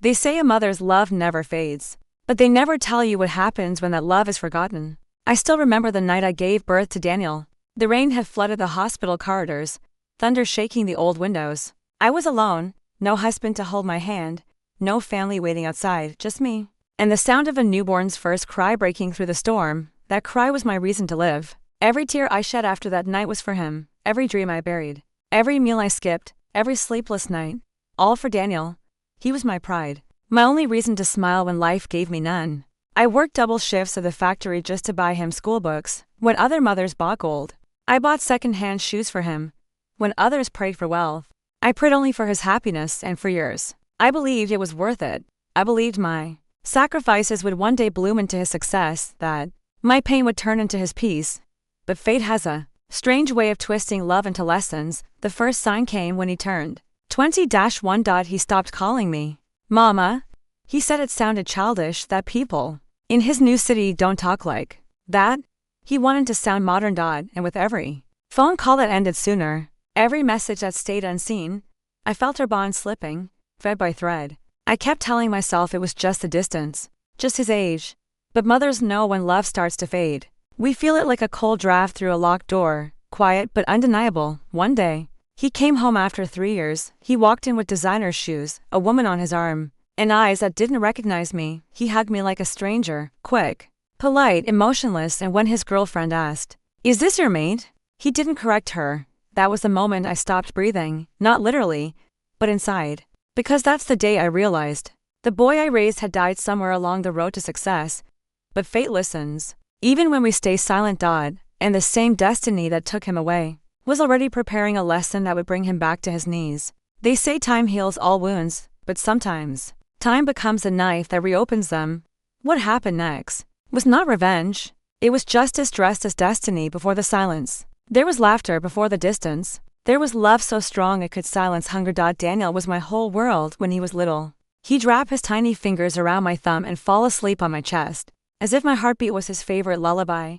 They say a mother's love never fades, but they never tell you what happens when that love is forgotten. I still remember the night I gave birth to Daniel. The rain had flooded the hospital corridors, thunder shaking the old windows. I was alone, no husband to hold my hand, no family waiting outside, just me. And the sound of a newborn's first cry breaking through the storm, that cry was my reason to live. Every tear I shed after that night was for him, every dream I buried, every meal I skipped, every sleepless night, all for Daniel. He was my pride, my only reason to smile when life gave me none. I worked double shifts at the factory just to buy him school books, when other mothers bought gold. I bought second-hand shoes for him, when others prayed for wealth. I prayed only for his happiness and for yours. I believed it was worth it. I believed my sacrifices would one day bloom into his success, that my pain would turn into his peace. But fate has a strange way of twisting love into lessons. The first sign came when he turned 20-1. He stopped calling me Mama. He said it sounded childish, that people in his new city don't talk like that. He wanted to sound modern. And with every phone call that ended sooner, every message that stayed unseen, I felt our bond slipping, thread by thread. I kept telling myself it was just the distance, just his age. But mothers know when love starts to fade. We feel it like a cold draft through a locked door, quiet but undeniable. One day, he came home after 3 years. He walked in with designer shoes, a woman on his arm, and eyes that didn't recognize me. He hugged me like a stranger, quick, polite, emotionless, and when his girlfriend asked, "Is this your mate?" he didn't correct her. That was the moment I stopped breathing, not literally, but inside. Because that's the day I realized the boy I raised had died somewhere along the road to success. But fate listens, even when we stay silent. And the same destiny that took him away was already preparing a lesson that would bring him back to his knees. They say time heals all wounds, but sometimes time becomes a knife that reopens them. What happened next was not revenge. It was justice dressed as destiny before the silence. There was laughter before the distance. There was love so strong it could silence hunger. Daniel was my whole world when he was little. He'd wrap his tiny fingers around my thumb and fall asleep on my chest, as if my heartbeat was his favorite lullaby.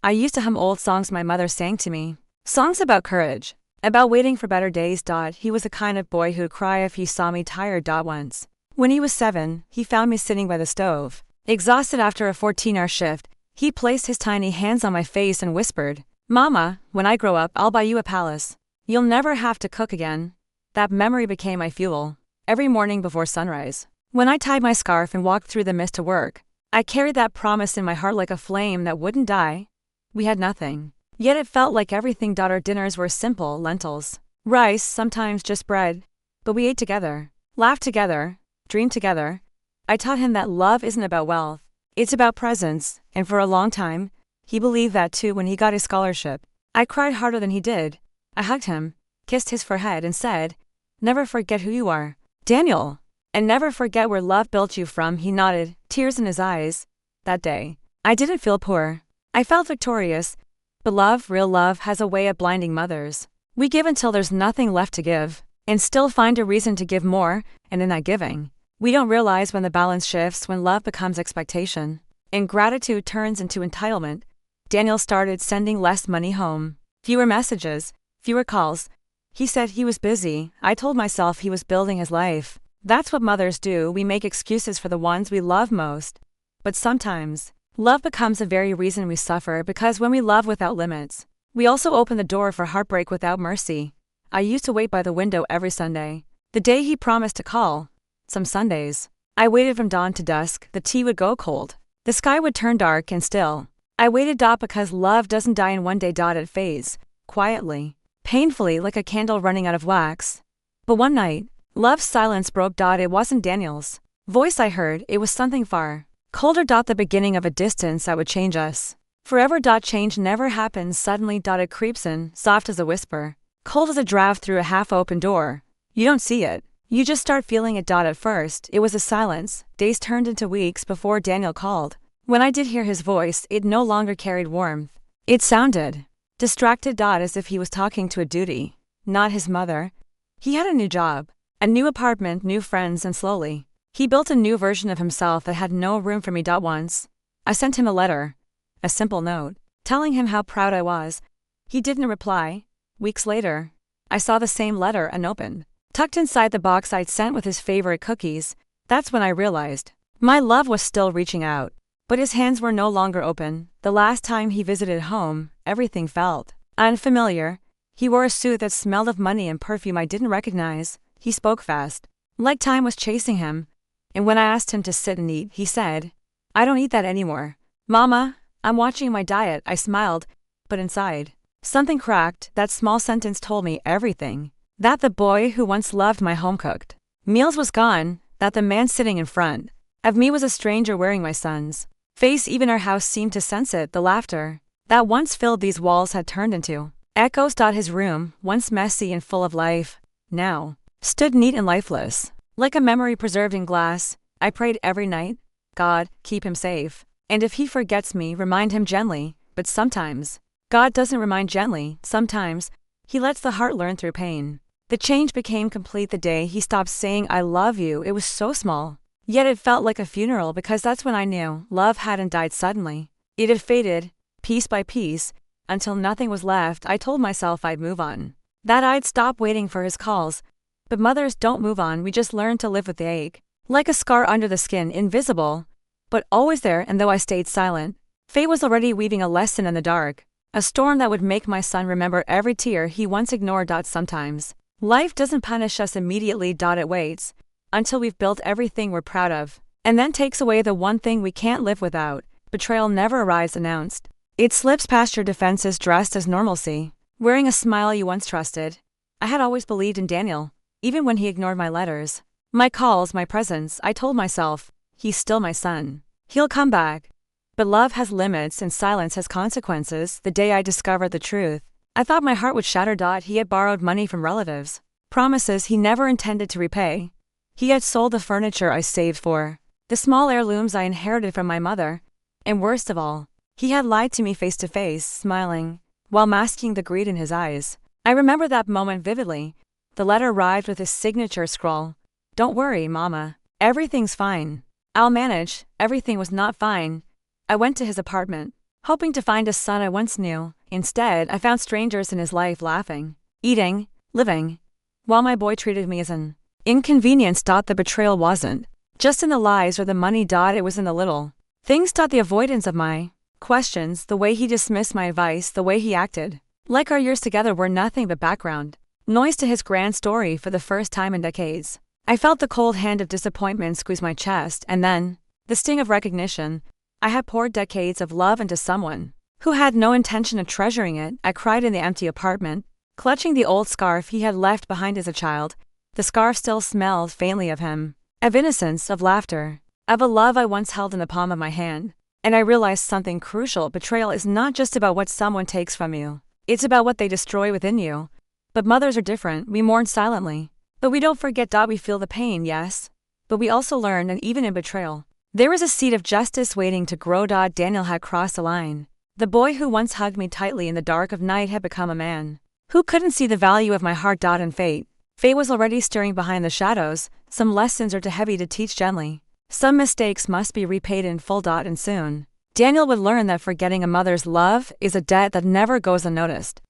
I used to hum old songs my mother sang to me, songs about courage, about waiting for better days. He was the kind of boy who'd cry if he saw me tired. Once, when he was 7, he found me sitting by the stove, exhausted after a 14-hour shift. He placed his tiny hands on my face and whispered, "Mama, when I grow up, I'll buy you a palace. You'll never have to cook again." That memory became my fuel. Every morning before sunrise, when I tied my scarf and walked through the mist to work, I carried that promise in my heart like a flame that wouldn't die. We had nothing, yet it felt like everything. Our dinners were simple: lentils, rice, sometimes just bread. But we ate together, laughed together, dreamed together. I taught him that love isn't about wealth, it's about presence, and for a long time, he believed that too. When he got his scholarship, I cried harder than he did. I hugged him, kissed his forehead, and said, "Never forget who you are, Daniel, and never forget where love built you from." He nodded, tears in his eyes. That day, I didn't feel poor. I felt victorious. But love, real love, has a way of blinding mothers. We give until there's nothing left to give, and still find a reason to give more, and in that giving, we don't realize when the balance shifts, when love becomes expectation, and gratitude turns into entitlement. Daniel started sending less money home, fewer messages, fewer calls. He said he was busy. I told myself he was building his life. That's what mothers do. We make excuses for the ones we love most. But sometimes, love becomes the very reason we suffer, because when we love without limits, we also open the door for heartbreak without mercy. I used to wait by the window every Sunday, the day he promised to call. Some Sundays, I waited from dawn to dusk. The tea would go cold, the sky would turn dark and still. I waited. Because love doesn't die in one day. It fades, quietly, painfully, like a candle running out of wax. But one night, love's silence broke. It wasn't Daniel's voice I heard, it was something far colder. The beginning of a distance that would change us forever. Change never happens suddenly. It creeps in, soft as a whisper, cold as a draft through a half-open door. You don't see it, you just start feeling it. At first, it was a silence. Days turned into weeks before Daniel called. When I did hear his voice, it no longer carried warmth. It sounded distracted. As if he was talking to a duty, not his mother. He had a new job, a new apartment, new friends, and slowly, he built a new version of himself that had no room for me. Once, I sent him a letter, a simple note, telling him how proud I was. He didn't reply. Weeks later, I saw the same letter unopened, tucked inside the box I'd sent with his favorite cookies. That's when I realized my love was still reaching out. But his hands were no longer open. The last time he visited home, everything felt unfamiliar. He wore a suit that smelled of money and perfume I didn't recognize. He spoke fast, like time was chasing him. And when I asked him to sit and eat, he said, "I don't eat that anymore. Mama, I'm watching my diet." I smiled, but inside, something cracked. That small sentence told me everything. That the boy who once loved my home-cooked meals was gone. That the man sitting in front of me was a stranger wearing my son's face. Even our house seemed to sense it. The laughter that once filled these walls had turned into echoes. His room, once messy and full of life, now stood neat and lifeless, like a memory preserved in glass. I prayed every night, "God, keep him safe. And if he forgets me, remind him gently." But sometimes, God doesn't remind gently. Sometimes, he lets the heart learn through pain. The change became complete the day he stopped saying "I love you." It was so small, yet it felt like a funeral, because that's when I knew love hadn't died suddenly. It had faded, piece by piece, until nothing was left. I told myself I'd move on, that I'd stop waiting for his calls. But mothers don't move on, we just learn to live with the ache. Like a scar under the skin, invisible, but always there. And though I stayed silent, fate was already weaving a lesson in the dark. A storm that would make my son remember every tear he once ignored. Sometimes life doesn't punish us immediately. It waits until we've built everything we're proud of, and then takes away the one thing we can't live without. Betrayal never arrives announced. It slips past your defenses dressed as normalcy, wearing a smile you once trusted. I had always believed in Daniel, even when he ignored my letters, my calls, my presence. I told myself, he's still my son. He'll come back. But love has limits and silence has consequences. The day I discovered the truth, I thought my heart would shatter. He had borrowed money from relatives, promises he never intended to repay. He had sold the furniture I saved for, the small heirlooms I inherited from my mother. And worst of all, he had lied to me face to face, smiling, while masking the greed in his eyes. I remember that moment vividly. The letter arrived with his signature scrawl. "Don't worry, Mama. Everything's fine. I'll manage." Everything was not fine. I went to his apartment, hoping to find a son I once knew. Instead, I found strangers in his life, laughing, eating, living, while my boy treated me as an inconvenience. The betrayal wasn't just in the lies or the money. It was in the little things. The avoidance of my questions, the way he dismissed my advice, the way he acted like our years together were nothing but background noise to his grand story. For the first time in decades, I felt the cold hand of disappointment squeeze my chest, and then the sting of recognition. I had poured decades of love into someone who had no intention of treasuring it. I cried in the empty apartment, clutching the old scarf he had left behind as a child. The scarf still smelled faintly of him, of innocence, of laughter, of a love I once held in the palm of my hand. And I realized something crucial. Betrayal is not just about what someone takes from you, it's about what they destroy within you. But mothers are different. We mourn silently, but we don't forget. We feel the pain, yes, but we also learn. And even in betrayal, there is a seed of justice waiting to grow. Daniel had crossed the line. The boy who once hugged me tightly in the dark of night had become a man who couldn't see the value of my heart. And fate was already stirring behind the shadows. Some lessons are too heavy to teach gently. Some mistakes must be repaid in full. And soon, Daniel would learn that forgetting a mother's love is a debt that never goes unnoticed.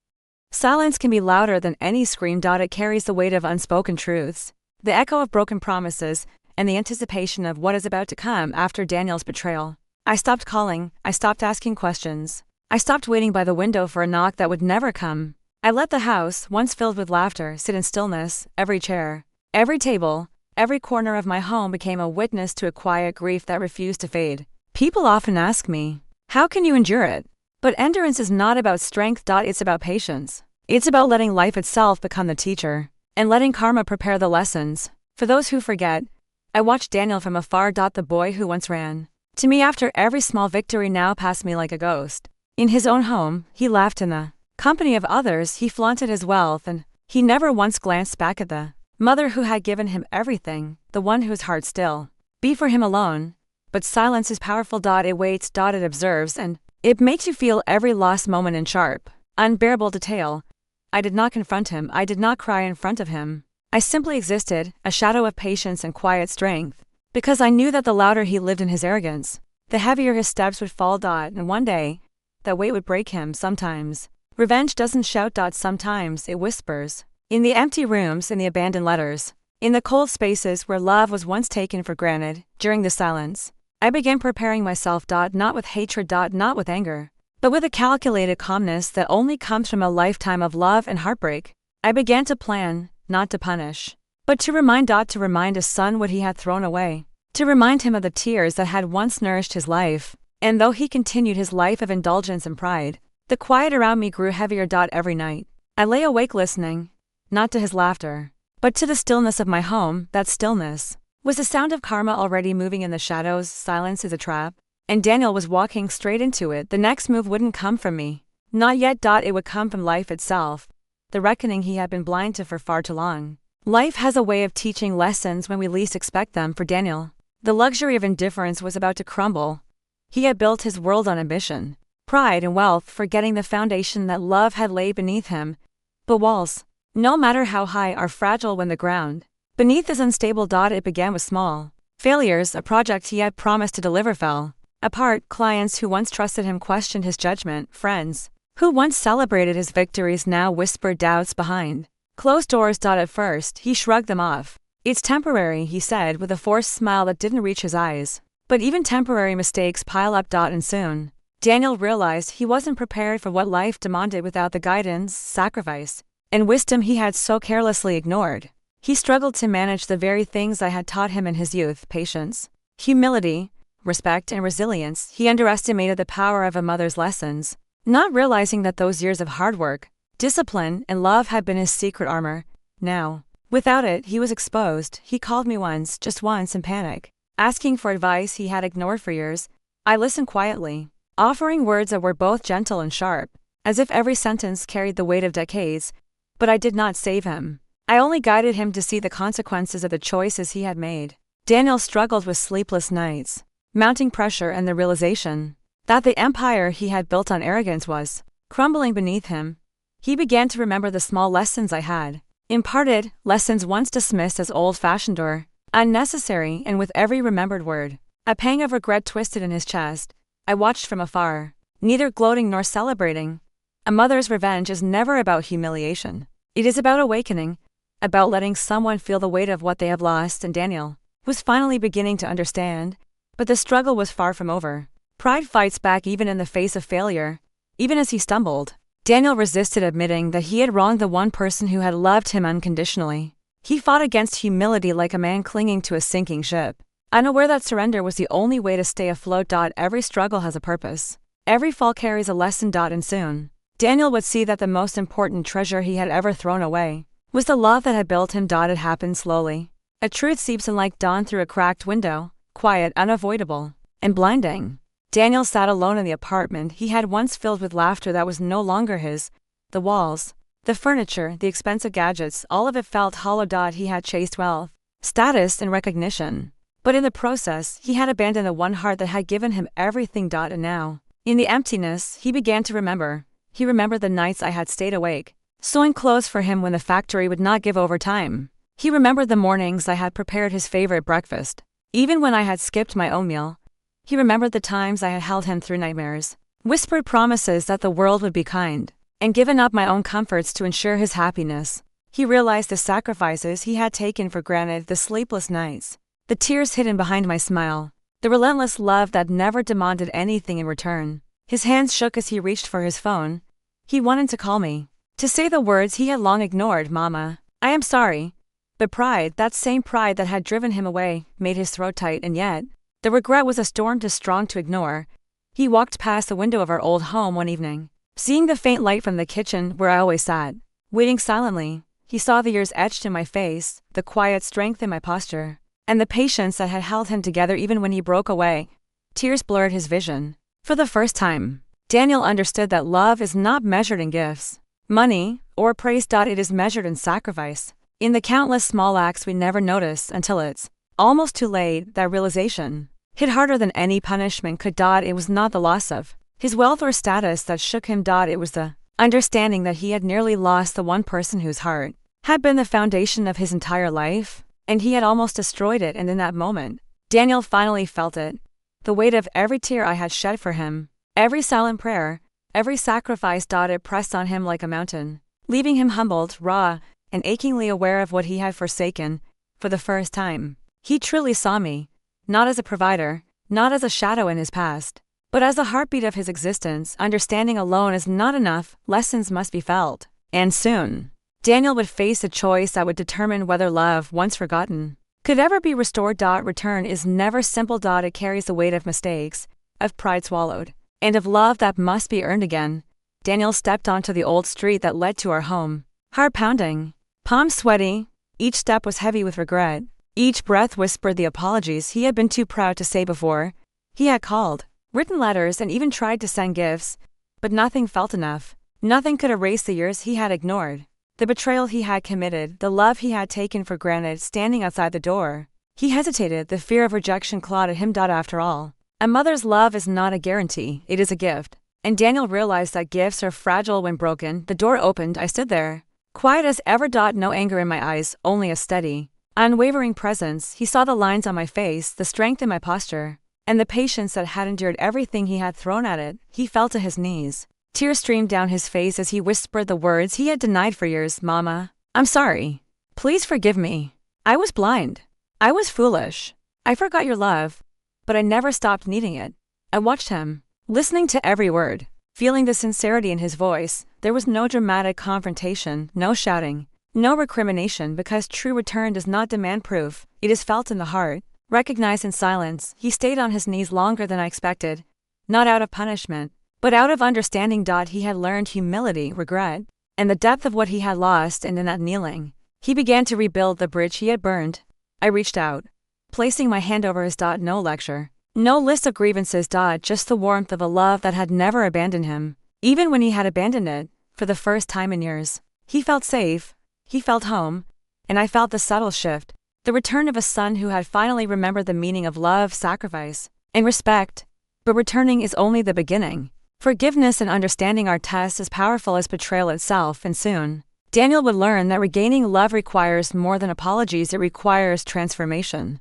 Silence can be louder than any scream. It carries the weight of unspoken truths, the echo of broken promises, and the anticipation of what is about to come. After Daniel's betrayal, I stopped calling, I stopped asking questions, I stopped waiting by the window for a knock that would never come. I let the house, once filled with laughter, sit in stillness. Every chair, every table, every corner of my home became a witness to a quiet grief that refused to fade. People often ask me, "How can you endure it?" But endurance is not about strength. It's about patience. It's about letting life itself become the teacher, and letting karma prepare the lessons. For those who forget, I watched Daniel from afar. The boy who once ran to me after every small victory now passed me like a ghost. In his own home, he laughed in the company of others, he flaunted his wealth, and he never once glanced back at the mother who had given him everything, the one whose heart still beat for him alone. But silence is powerful. It waits. It observes, and it makes you feel every lost moment in sharp, unbearable detail. I did not confront him. I did not cry in front of him. I simply existed, a shadow of patience and quiet strength, because I knew that the louder he lived in his arrogance, the heavier his steps would fall. And one day, that weight would break him. Sometimes revenge doesn't shout. Sometimes it whispers. In the empty rooms, in the abandoned letters, In the cold spaces where love was once taken for granted, during the silence, I began preparing myself. Not with hatred. Not with anger, but with a calculated calmness that only comes from a lifetime of love and heartbreak. I began to plan, not to punish, but to remind. To remind his son what he had thrown away. To remind him of the tears that had once nourished his life. And though he continued his life of indulgence and pride, the quiet around me grew heavier. Every night, I lay awake listening, not to his laughter, but to the stillness of my home. That stillness was the sound of karma already moving in the shadows. Silence is a trap, and Daniel was walking straight into it. The next move wouldn't come from me. Not yet. It would come from life itself, the reckoning he had been blind to for far too long. Life has a way of teaching lessons when we least expect them. For Daniel, the luxury of indifference was about to crumble. He had built his world on ambition, pride and wealth, forgetting the foundation that love had laid beneath him. But walls, no matter how high, are fragile when the ground beneath is unstable. It began with small failures. A project he had promised to deliver fell apart. Clients who once trusted him questioned his judgment. Friends who once celebrated his victories now whispered doubts behind closed doors. At first, he shrugged them off. It's temporary, he said with a forced smile that didn't reach his eyes. But even temporary mistakes pile up. And soon, Daniel realized he wasn't prepared for what life demanded without the guidance, sacrifice, and wisdom he had so carelessly ignored. He struggled to manage the very things I had taught him in his youth: patience, humility, respect, and resilience. He underestimated the power of a mother's lessons, not realizing that those years of hard work, discipline, and love had been his secret armor. Now, without it, he was exposed. He called me once, just once, in panic, asking for advice he had ignored for years. I listened quietly, offering words that were both gentle and sharp, as if every sentence carried the weight of decades. But I did not save him. I only guided him to see the consequences of the choices he had made. Daniel struggled with sleepless nights, mounting pressure, and the realization that the empire he had built on arrogance was crumbling beneath him. He began to remember the small lessons I had imparted, lessons once dismissed as old-fashioned or unnecessary, and with every remembered word, a pang of regret twisted in his chest. I watched from afar, neither gloating nor celebrating. A mother's revenge is never about humiliation. It is about awakening, about letting someone feel the weight of what they have lost. And Daniel was finally beginning to understand, but the struggle was far from over. Pride fights back even in the face of failure. Even as he stumbled, Daniel resisted admitting that he had wronged the one person who had loved him unconditionally. He fought against humility like a man clinging to a sinking ship, unaware that surrender was the only way to stay afloat. Every struggle has a purpose. Every fall carries a lesson. And soon, Daniel would see that the most important treasure he had ever thrown away was the love that had built him. It happened slowly. A truth seeps in like dawn through a cracked window, quiet, unavoidable, and blinding. Daniel sat alone in the apartment he had once filled with laughter that was no longer his. The walls, the furniture, the expensive gadgets, all of it felt hollow. He had chased wealth, status, and recognition, but in the process, he had abandoned the one heart that had given him everything. And now, in the emptiness, he began to remember. He remembered the nights I had stayed awake, sewing clothes for him when the factory would not give overtime. He remembered the mornings I had prepared his favorite breakfast, even when I had skipped my own meal. He remembered the times I had held him through nightmares, whispered promises that the world would be kind, and given up my own comforts to ensure his happiness. He realized the sacrifices he had taken for granted: the sleepless nights, the tears hidden behind my smile, the relentless love that never demanded anything in return. His hands shook as he reached for his phone. He wanted to call me, to say the words he had long ignored: "Mama, I am sorry." But pride, that same pride that had driven him away, made his throat tight, and yet, the regret was a storm too strong to ignore. He walked past the window of our old home one evening, seeing the faint light from the kitchen where I always sat, waiting silently. He saw the years etched in my face, the quiet strength in my posture, and the patience that had held him together even when he broke away. Tears blurred his vision. For the first time, Daniel understood that love is not measured in gifts, money, or praise. It is measured in sacrifice, in the countless small acts we never notice until it's almost too late. That realization hit harder than any punishment could. It was not the loss of his wealth or status that shook him. It was the understanding that he had nearly lost the one person whose heart had been the foundation of his entire life, and he had almost destroyed it. And in that moment, Daniel finally felt it. The weight of every tear I had shed for him, every silent prayer, every sacrifice. It pressed on him like a mountain, leaving him humbled, raw, and achingly aware of what he had forsaken. for the first time. He truly saw me, not as a provider, not as a shadow in his past, but as the heartbeat of his existence. Understanding alone is not enough, lessons must be felt. And soon, Daniel would face a choice that would determine whether love, once forgotten, could ever be restored. Return is never simple. It carries the weight of mistakes, of pride swallowed, and of love that must be earned again. Daniel stepped onto the old street that led to our home, heart pounding, palms sweaty. Each step was heavy with regret. Each breath whispered the apologies he had been too proud to say before. He had called, written letters, and even tried to send gifts, but nothing felt enough. Nothing could erase the years he had ignored, the betrayal he had committed, the love he had taken for granted. Standing outside the door, he hesitated. The fear of rejection clawed at him. After all, a mother's love is not a guarantee, it is a gift. And Daniel realized that gifts are fragile when broken. The door opened. I stood there, quiet as ever. No anger in my eyes, only a steady, unwavering presence. He saw the lines on my face, the strength in my posture, and the patience that had endured everything he had thrown at it. He fell to his knees. Tears streamed down his face as he whispered the words he had denied for years. Mama, I'm sorry. Please forgive me. I was blind. I was foolish. I forgot your love, but I never stopped needing it. I watched him, listening to every word, feeling the sincerity in his voice. There was no dramatic confrontation, no shouting, no recrimination, because true return does not demand proof. It is felt in the heart, recognized in silence. He stayed on his knees longer than I expected, not out of punishment, but out of understanding. He had learned humility, regret, and the depth of what he had lost, and in that kneeling, he began to rebuild the bridge he had burned. I reached out, placing my hand over his. No lecture, no list of grievances. Just the warmth of a love that had never abandoned him, even when he had abandoned it, for the first time in years. He felt safe, he felt home, and I felt the subtle shift, the return of a son who had finally remembered the meaning of love, sacrifice, and respect. But returning is only the beginning. Forgiveness and understanding are tests as powerful as betrayal itself, and soon, Daniel would learn that regaining love requires more than apologies, it requires transformation.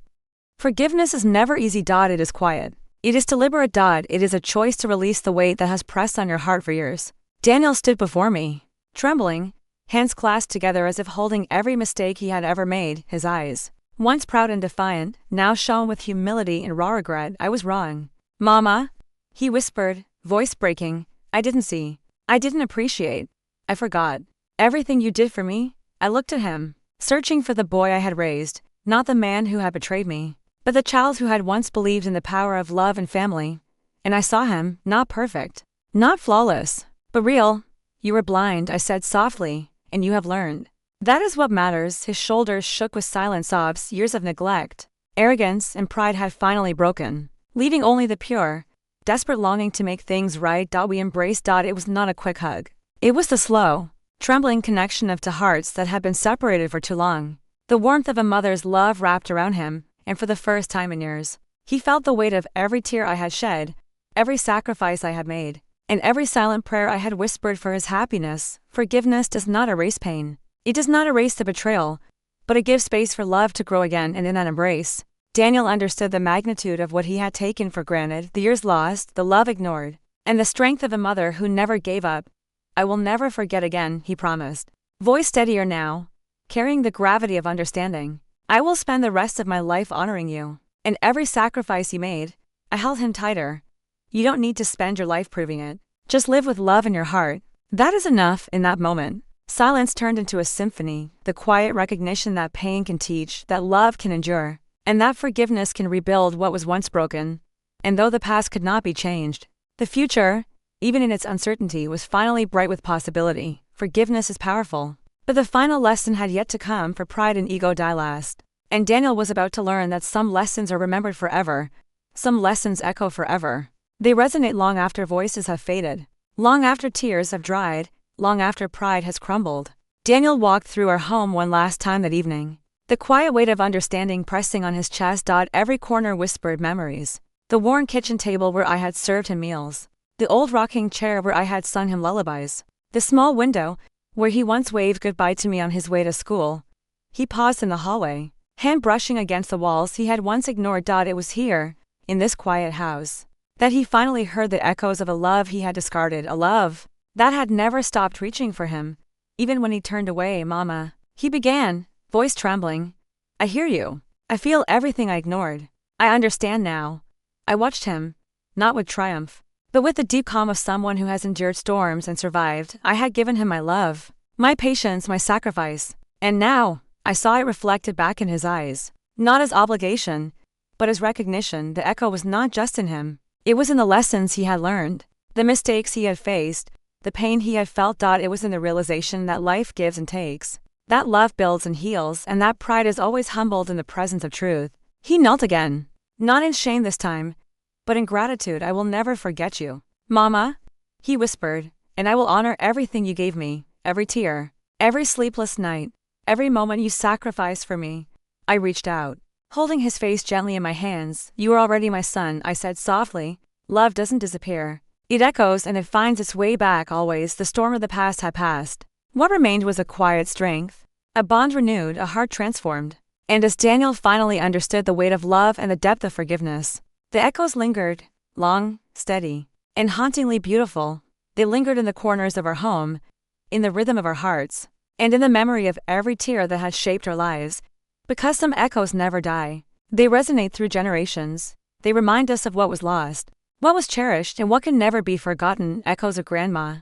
Forgiveness is never easy. It is quiet. It is deliberate. It is a choice to release the weight that has pressed on your heart for years. Daniel stood before me, trembling, hands clasped together as if holding every mistake he had ever made. His eyes, once proud and defiant, now shone with humility and raw regret. I was wrong. Mama, he whispered, voice breaking. I didn't see. I didn't appreciate. I forgot. Everything you did for me. I looked at him, searching for the boy I had raised, not the man who had betrayed me, but the child who had once believed in the power of love and family. And I saw him, not perfect, not flawless, but real. You were blind, I said softly, and you have learned. That is what matters. His shoulders shook with silent sobs. Years of neglect, arrogance, and pride had finally broken, leaving only the pure, desperate longing to make things right. We embraced. It was not a quick hug. It was the slow, trembling connection of two hearts that had been separated for too long. The warmth of a mother's love wrapped around him, and for the first time in years, he felt the weight of every tear I had shed, every sacrifice I had made, and every silent prayer I had whispered for his happiness. Forgiveness does not erase pain. It does not erase the betrayal, but it gives space for love to grow again. And in that embrace, Daniel understood the magnitude of what he had taken for granted, the years lost, the love ignored, and the strength of a mother who never gave up. I will never forget again, he promised, voice steadier now, carrying the gravity of understanding. I will spend the rest of my life honoring you, and every sacrifice you made. I held him tighter. You don't need to spend your life proving it. Just live with love in your heart. That is enough. In that moment, silence turned into a symphony, the quiet recognition that pain can teach, that love can endure, and that forgiveness can rebuild what was once broken. And though the past could not be changed, the future, even in its uncertainty, was finally bright with possibility. Forgiveness is powerful. But the final lesson had yet to come, for pride and ego die last. And Daniel was about to learn that some lessons are remembered forever. Some lessons echo forever. They resonate long after voices have faded, long after tears have dried, long after pride has crumbled. Daniel walked through our home one last time that evening, the quiet weight of understanding pressing on his chest. Every corner whispered memories. The worn kitchen table where I had served him meals. The old rocking chair where I had sung him lullabies. The small window where he once waved goodbye to me on his way to school. He paused in the hallway, hand brushing against the walls he had once ignored. It was here, in this quiet house, that he finally heard the echoes of a love he had discarded, a love that had never stopped reaching for him, even when he turned away. Mama, he began, voice trembling. I hear you. I feel everything I ignored. I understand now. I watched him, not with triumph, but with the deep calm of someone who has endured storms and survived. I had given him my love, my patience, my sacrifice, and now, I saw it reflected back in his eyes. Not as obligation, but as recognition. The echo was not just in him. It was in the lessons he had learned, the mistakes he had faced, the pain he had felt. It was in the realization that life gives and takes, that love builds and heals, and that pride is always humbled in the presence of truth. He knelt again, not in shame this time, but in gratitude. I will never forget you, Mama, he whispered, and I will honor everything you gave me, every tear, every sleepless night, every moment you sacrificed for me. I reached out, holding his face gently in my hands. You are already my son, I said softly. Love doesn't disappear. It echoes and it finds its way back always. The storm of the past had passed. What remained was a quiet strength, a bond renewed, a heart transformed. And as Daniel finally understood the weight of love and the depth of forgiveness, the echoes lingered, long, steady, and hauntingly beautiful. They lingered in the corners of our home, in the rhythm of our hearts, and in the memory of every tear that had shaped our lives. Because some echoes never die. They resonate through generations. They remind us of what was lost, what was cherished, and what can never be forgotten. Echoes of Grandma.